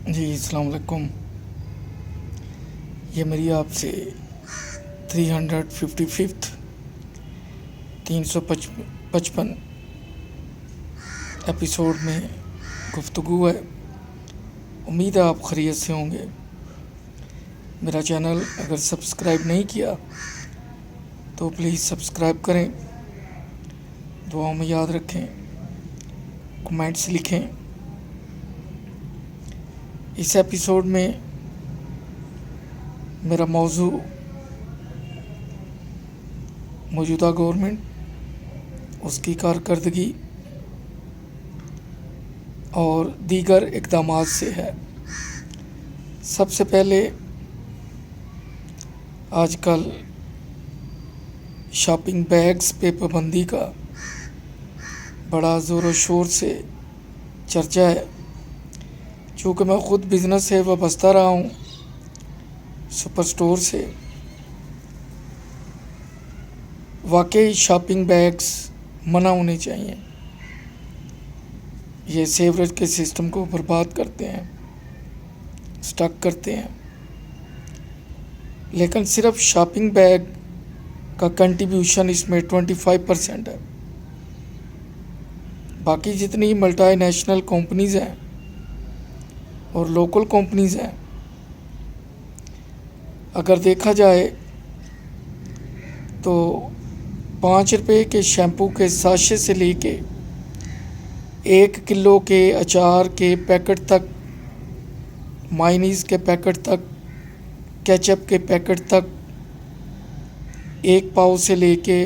جی السلام علیکم. یہ میری آپ سے 355 355 ایپیسوڈ میں گفتگو ہے. امید ہے آپ خیریت سے ہوں گے. میرا چینل اگر سبسکرائب نہیں کیا تو پلیز سبسکرائب کریں. دعاؤں میں یاد رکھیں, کمنٹس لکھیں. اس ایپیسوڈ میں میرا موضوع موجودہ گورنمنٹ, اس کی کارکردگی اور دیگر اقدامات سے ہے. سب سے پہلے آج کل شاپنگ بیگز پہ پابندی کا بڑا زور و شور سے چرچا ہے. چونکہ میں خود بزنس سے وابستہ رہا ہوں, سپر سٹور سے, واقعی شاپنگ بیگز منع ہونے چاہیے. یہ سیوریج کے سسٹم کو برباد کرتے ہیں, اسٹک کرتے ہیں. لیکن صرف شاپنگ بیگ کا کنٹریبیوشن اس میں 25% ہے. باقی جتنی ملٹی نیشنل کمپنیز ہیں اور لوکل کمپنیز ہیں, اگر دیکھا جائے تو 5 روپے کے شیمپو کے ساشے سے لے کے 1 کلو کے اچار کے پیکٹ تک, مائنیز کے پیکٹ تک, کیچپ کے پیکٹ تک, 1 پاؤ سے لے کے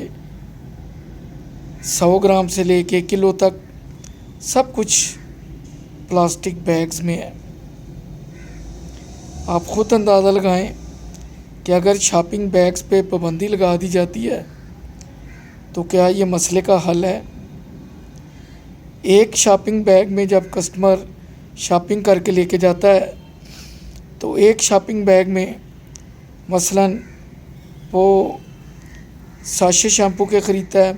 100 گرام سے لے کے کلو تک سب کچھ پلاسٹک بیگز میں ہے. آپ خود اندازہ لگائیں کہ اگر شاپنگ بیگز پہ پابندی لگا دی جاتی ہے تو کیا یہ مسئلے کا حل ہے؟ ایک شاپنگ بیگ میں جب کسٹمر شاپنگ کر کے لے کے جاتا ہے تو ایک شاپنگ بیگ میں مثلاً وہ ساشے شیمپو کے خریدتا ہے,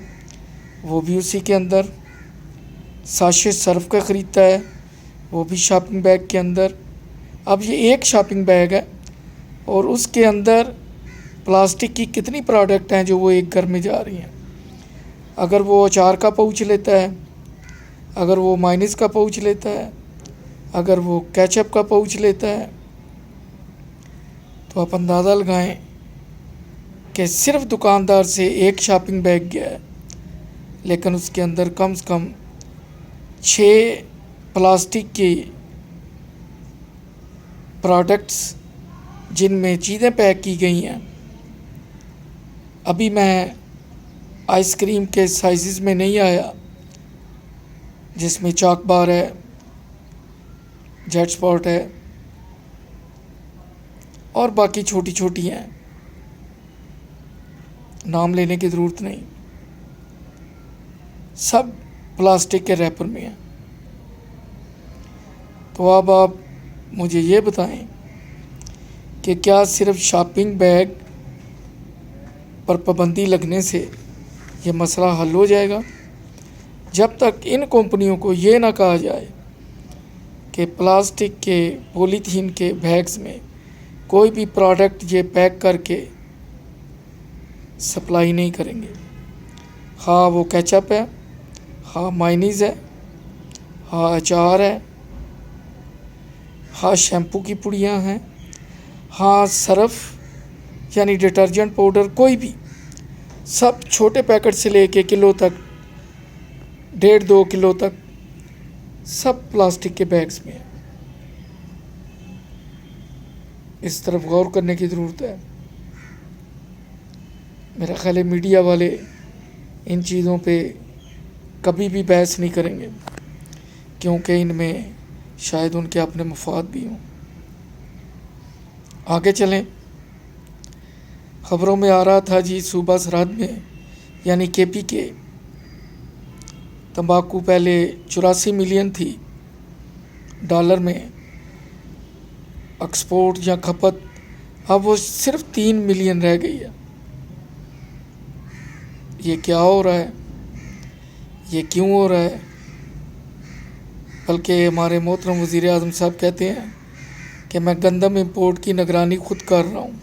وہ بھی اسی کے اندر, ساشے سرف کا خریدتا ہے, وہ بھی شاپنگ بیگ کے اندر. اب یہ ایک شاپنگ بیگ ہے اور اس کے اندر پلاسٹک کی کتنی پروڈکٹ ہیں جو وہ ایک گھر میں جا رہی ہیں. اگر وہ اچار کا پاؤچ لیتا ہے, اگر وہ مائنیز کا پاؤچ لیتا ہے, اگر وہ کیچپ کا پاؤچ لیتا ہے, تو آپ اندازہ لگائیں کہ صرف دکاندار سے ایک شاپنگ بیگ گیا ہے, لیکن اس کے اندر کم سے کم 6 پلاسٹک کی پروڈکٹس جن میں چیزیں پیک کی گئی ہیں. ابھی میں آئس کریم کے سائزز میں نہیں آیا جس میں چاک بار ہے, جیٹ سپاٹ ہے اور باقی چھوٹی چھوٹی ہیں, نام لینے کی ضرورت نہیں, سب پلاسٹک کے ریپر میں ہیں. تو اب آپ مجھے یہ بتائیں کہ کیا صرف شاپنگ بیگ پر پابندی لگنے سے یہ مسئلہ حل ہو جائے گا؟ جب تک ان کمپنیوں کو یہ نہ کہا جائے کہ پلاسٹک کے پولیتھین کے بیگز میں کوئی بھی پروڈکٹ یہ پیک کر کے سپلائی نہیں کریں گے, ہاں وہ کیچپ ہے, ہاں مائنیز ہے, ہاں اچار ہے, ہاں شیمپو کی پڑیاں ہیں, ہاں سرف یعنی ڈٹرجنٹ پاؤڈر, کوئی بھی, سب چھوٹے پیکٹ سے لے کے کلو تک, 1.5-2 کلو تک سب پلاسٹک کے بیگز میں ہیں. اس طرف غور کرنے کی ضرورت ہے. میرا خیال ہے میڈیا والے ان چیزوں پہ کبھی بھی بحث نہیں کریں گے, کیونکہ ان میں شاید ان کے اپنے مفاد بھی ہوں. آگے چلیں. خبروں میں آ رہا تھا جی صوبہ سرحد میں یعنی کے پی کے تمباکو پہلے 84 ملین تھی ڈالر میں ایکسپورٹ یا کھپت, اب وہ صرف 3 ملین رہ گئی ہے. یہ کیا ہو رہا ہے؟ یہ کیوں ہو رہا ہے؟ بلکہ ہمارے محترم وزیر اعظم صاحب کہتے ہیں کہ میں گندم امپورٹ کی نگرانی خود کر رہا ہوں۔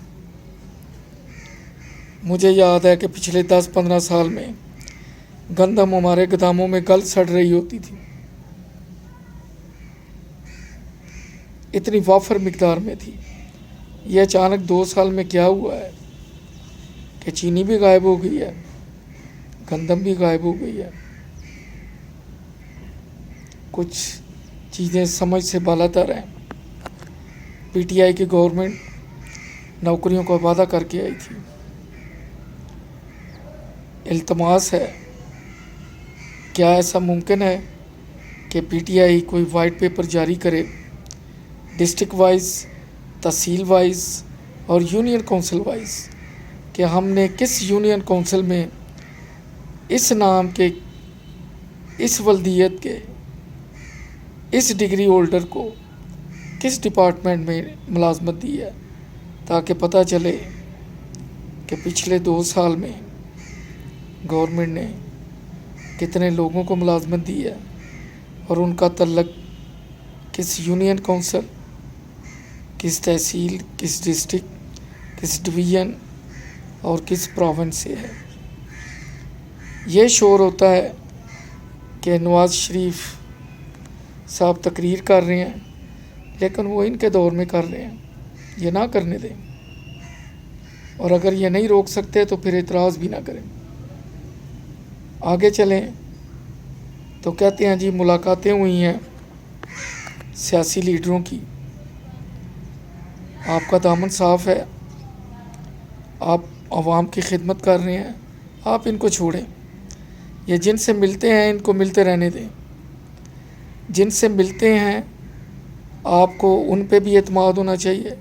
مجھے یاد ہے کہ پچھلے 10-15 سال میں گندم ہمارے گوداموں میں گل سڑ رہی ہوتی تھی، اتنی وافر مقدار میں تھی۔ یہ اچانک 2 سال میں کیا ہوا ہے کہ چینی بھی غائب ہو گئی ہے، گندم بھی غائب ہو گئی ہے۔ کچھ چیزیں سمجھ سے بالاتر ہیں۔ پی ٹی آئی کی گورنمنٹ نوکریوں کا وعدہ کر کے آئی تھی۔ التماس ہے، کیا ایسا ممکن ہے کہ پی ٹی آئی کوئی وائٹ پیپر جاری کرے ڈسٹرکٹ وائز، تحصیل وائز اور یونین کونسل وائز، کہ ہم نے کس یونین کونسل میں اس نام کے، اس ولدیت کے، اس ڈگری ہولڈر کو کس ڈپارٹمنٹ میں ملازمت دی ہے، تاکہ پتہ چلے کہ پچھلے 2 سال میں گورنمنٹ نے کتنے لوگوں کو ملازمت دی ہے اور ان کا تعلق کس یونین کونسل، کس تحصیل، کس ڈسٹرکٹ، کس ڈویژن اور کس پروونس سے ہے۔ یہ شور ہوتا ہے کہ نواز شریف صاحب تقریر کر رہے ہیں، لیکن وہ ان کے دور میں کر رہے ہیں، یہ نہ کرنے دیں، اور اگر یہ نہیں روک سکتے تو پھر اعتراض بھی نہ کریں۔ آگے چلیں تو کہتے ہیں جی ملاقاتیں ہوئی ہیں سیاسی لیڈروں کی۔ آپ کا دامن صاف ہے، آپ عوام کی خدمت کر رہے ہیں، آپ ان کو چھوڑیں۔ یہ جن سے ملتے ہیں ان کو ملتے رہنے دیں۔ جن سے ملتے ہیں آپ کو ان پہ بھی اعتماد ہونا چاہیے،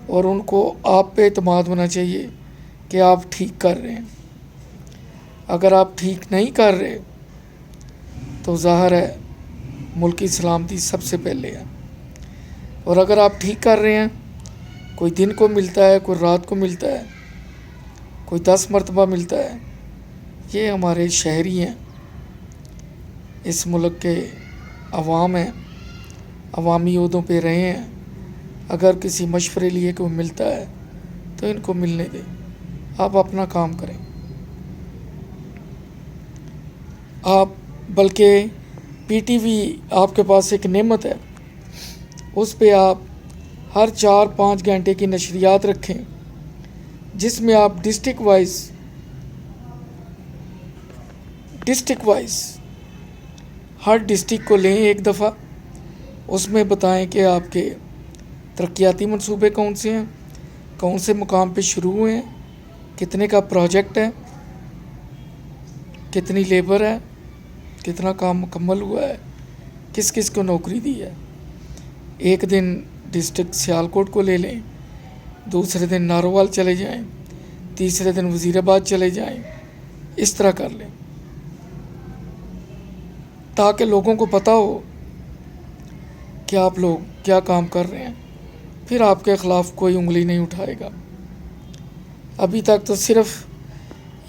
اور ان کو آپ پہ اعتماد ہونا چاہیے کہ آپ ٹھیک کر رہے ہیں۔ اگر آپ ٹھیک نہیں کر رہے تو ظاہر ہے ملک کی سلامتی سب سے پہلے ہے، اور اگر آپ ٹھیک کر رہے ہیں، کوئی دن کو ملتا ہے، کوئی رات کو ملتا ہے، کوئی 10 مرتبہ ملتا ہے، یہ ہمارے شہری ہیں، اس ملک کے عوام ہیں، عوامی عہدوں پہ رہے ہیں۔ اگر کسی مشورے لیے کوئی ملتا ہے تو ان کو ملنے دیں، آپ اپنا کام کریں۔ آپ بلکہ پی ٹی وی آپ کے پاس ایک نعمت ہے، اس پہ آپ ہر 4-5 گھنٹے کی نشریات رکھیں، جس میں آپ ڈسٹرکٹ وائز ہر ڈسٹرکٹ کو لیں ایک دفعہ، اس میں بتائیں کہ آپ کے ترقیاتی منصوبے کون سے ہیں، کون سے مقام پہ شروع ہوئے ہیں، کتنے کا پروجیکٹ ہے، کتنی لیبر ہے، کتنا کام مکمل ہوا ہے، کس کس کو نوکری دی ہے۔ ایک دن ڈسٹرکٹ سیالکوٹ کو لے لیں، دوسرے دن نارووال چلے جائیں، تیسرے دن وزیر آباد چلے جائیں، اس طرح کر لیں تاکہ لوگوں کو پتہ ہو کہ آپ لوگ کیا کام کر رہے ہیں، پھر آپ کے خلاف کوئی انگلی نہیں اٹھائے گا۔ ابھی تک تو صرف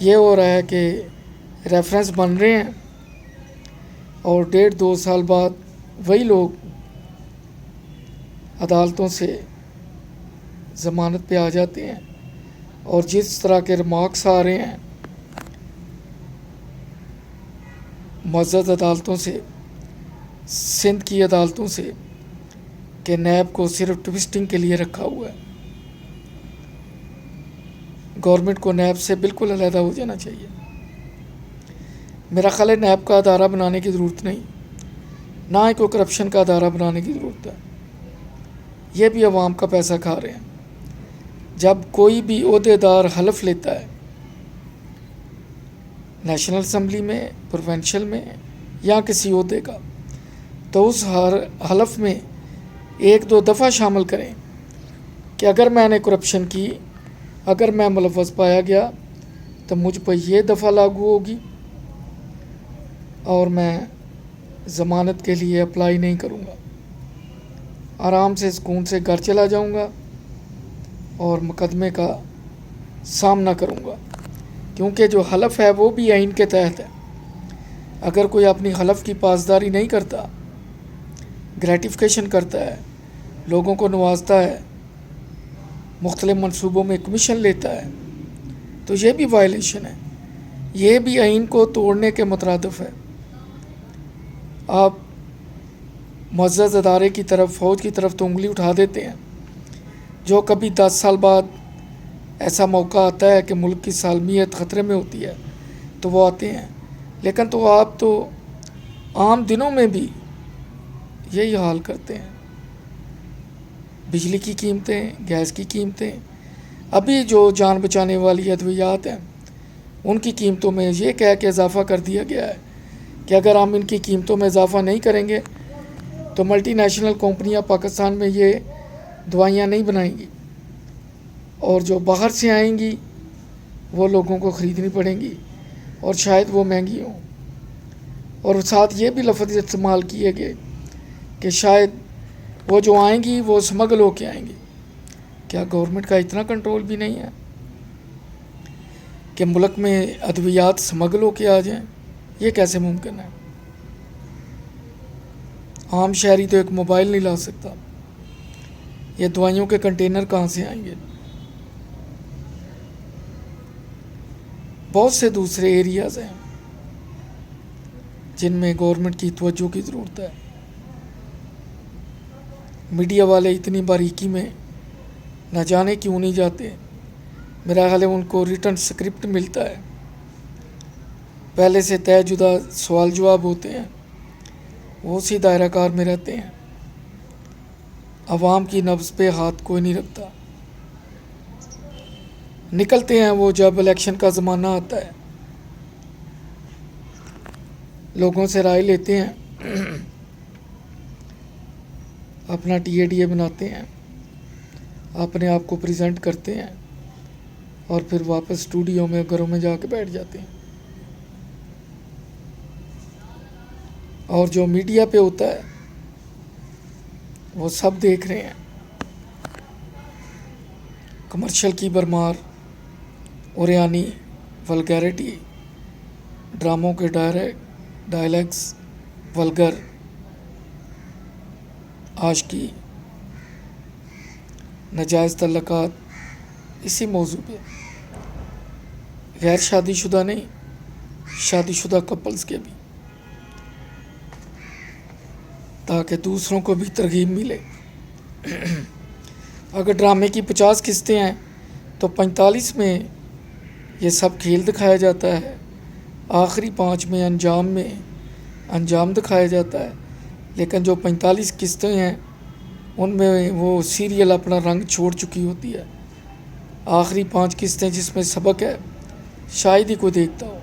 یہ ہو رہا ہے کہ ریفرنس بن رہے ہیں، اور 1.5-2 سال بعد وہی لوگ عدالتوں سے ضمانت پہ آ جاتے ہیں، اور جس طرح کے ریمارکس آ رہے ہیں معزز عدالتوں سے، سندھ کی عدالتوں سے، کہ نیب کو صرف ٹوسٹنگ کے لیے رکھا ہوا ہے۔ گورنمنٹ کو نیب سے بالکل علیحدہ ہو جانا چاہیے۔ میرا خیال ہے نیب کا ادارہ بنانے کی ضرورت نہیں، نہ ہی کوئی کرپشن کا ادارہ بنانے کی ضرورت ہے۔ یہ بھی عوام کا پیسہ کھا رہے ہیں۔ جب کوئی بھی عہدیدار حلف لیتا ہے نیشنل اسمبلی میں، پروونشل میں، یا کسی عہدے کا، تو اس ہر حلف میں 1-2 دفعہ شامل کریں کہ اگر میں نے کرپشن کی، اگر میں ملوث پایا گیا تو مجھ پر یہ دفعہ لاگو ہوگی، اور میں ضمانت کے لیے اپلائی نہیں کروں گا، آرام سے سکون سے گھر چلا جاؤں گا اور مقدمے کا سامنا کروں گا، کیونکہ جو حلف ہے وہ بھی آئین کے تحت ہے۔ اگر کوئی اپنی حلف کی پاسداری نہیں کرتا، گریٹیفیکیشن کرتا ہے، لوگوں کو نوازتا ہے، مختلف منصوبوں میں کمیشن لیتا ہے، تو یہ بھی وائلیشن ہے، یہ بھی آئین کو توڑنے کے مترادف ہے۔ آپ معزز ادارے کی طرف، فوج کی طرف تو انگلی اٹھا دیتے ہیں، جو کبھی 10 سال بعد ایسا موقع آتا ہے کہ ملک کی سالمیت خطرے میں ہوتی ہے تو وہ آتے ہیں، لیکن تو آپ تو عام دنوں میں بھی یہی حال کرتے ہیں۔ بجلی کی قیمتیں، گیس کی قیمتیں، ابھی جو جان بچانے والی ادویات ہیں ان کی قیمتوں میں یہ کہہ کے اضافہ کر دیا گیا ہے کہ اگر ہم ان کی قیمتوں میں اضافہ نہیں کریں گے تو ملٹی نیشنل کمپنیاں پاکستان میں یہ دوائیاں نہیں بنائیں گی، اور جو باہر سے آئیں گی وہ لوگوں کو خریدنی پڑیں گی اور شاید وہ مہنگی ہوں۔ اور ساتھ یہ بھی لفظ استعمال کیے گئے کہ شاید وہ جو آئیں گی وہ اسمگل ہو کے آئیں گی۔ کیا گورنمنٹ کا اتنا کنٹرول بھی نہیں ہے کہ ملک میں ادویات اسمگل ہو کے آ جائیں؟ یہ کیسے ممکن ہے؟ عام شہری تو ایک موبائل نہیں لا سکتا، یہ دوائیوں کے کنٹینر کہاں سے آئیں گے؟ بہت سے دوسرے ایریاز ہیں جن میں گورنمنٹ کی توجہ کی ضرورت ہے۔ میڈیا والے اتنی باریکی میں نہ جانے کیوں نہیں جاتے۔ میرا خیال ہے ان کو ریٹن سکرپٹ ملتا ہے، پہلے سے طے شدہ سوال جواب ہوتے ہیں، وہ اسی دائرہ کار میں رہتے ہیں، عوام کی نبض پہ ہاتھ کوئی نہیں رکھتا۔ نکلتے ہیں وہ جب الیکشن کا زمانہ آتا ہے، لوگوں سے رائے لیتے ہیں، اپنا ٹی اے ڈی اے بناتے ہیں، اپنے آپ کو پریزنٹ کرتے ہیں اور پھر واپس اسٹوڈیو میں گھروں میں جا کے بیٹھ جاتے ہیں۔ اور جو میڈیا پہ ہوتا ہے وہ سب دیکھ رہے ہیں، کمرشل کی برمار، اوریانی، ولگیرٹی، ڈراموں کے ڈائلیکس، ولگر، عاشقی، ناجائز تعلقات، اسی موضوع پہ غیر شادی شدہ نہیں، شادی شدہ کپلز کے بھی، تاکہ دوسروں کو بھی ترغیب ملے۔ اگر ڈرامے کی 50 قسطیں ہیں تو 45 میں یہ سب کھیل دکھایا جاتا ہے، آخری 5 میں انجام دکھایا جاتا ہے، لیکن جو 45 قسطیں ہیں ان میں وہ سیریل اپنا رنگ چھوڑ چکی ہوتی ہے۔ آخری 5 قسطیں جس میں سبق ہے شاید ہی کوئی دیکھتا ہو۔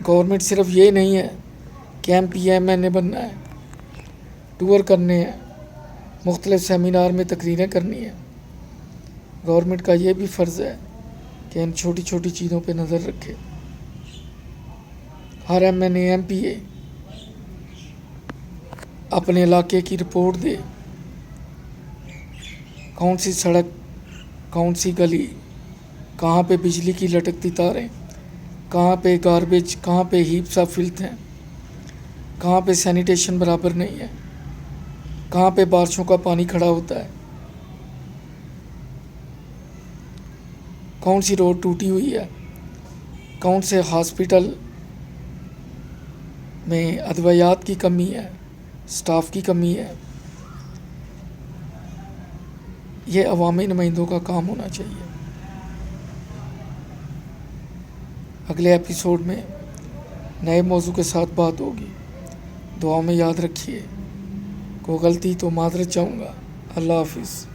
گورنمنٹ صرف یہ نہیں ہے کہ ایم نے بننا ہے، ٹور کرنے ہیں، مختلف سیمینار میں تقریریں کرنی ہیں۔ گورنمنٹ کا یہ بھی فرض ہے کہ ان چھوٹی چھوٹی چیزوں پہ نظر رکھے۔ ہر ایم پی اپنے علاقے کی رپورٹ دے، کون سی سڑک، کون سی گلی، کہاں پہ بجلی کی لٹکتی تاریں، کہاں پہ گاربیج، کہاں پہ ہیپس آف فلتھ ہیں، کہاں پہ سینیٹیشن برابر نہیں ہے، کہاں پہ بارشوں کا پانی کھڑا ہوتا ہے، کون سی روڈ ٹوٹی ہوئی ہے، کون سے ہاسپٹل میں ادویات کی کمی ہے، سٹاف کی کمی ہے۔ یہ عوامی نمائندوں کا کام ہونا چاہیے۔ اگلے ایپیسوڈ میں نئے موضوع کے ساتھ بات ہوگی۔ دعاؤں میں یاد رکھیے، کوئی غلطی تو معذرت چاہوں گا۔ اللہ حافظ۔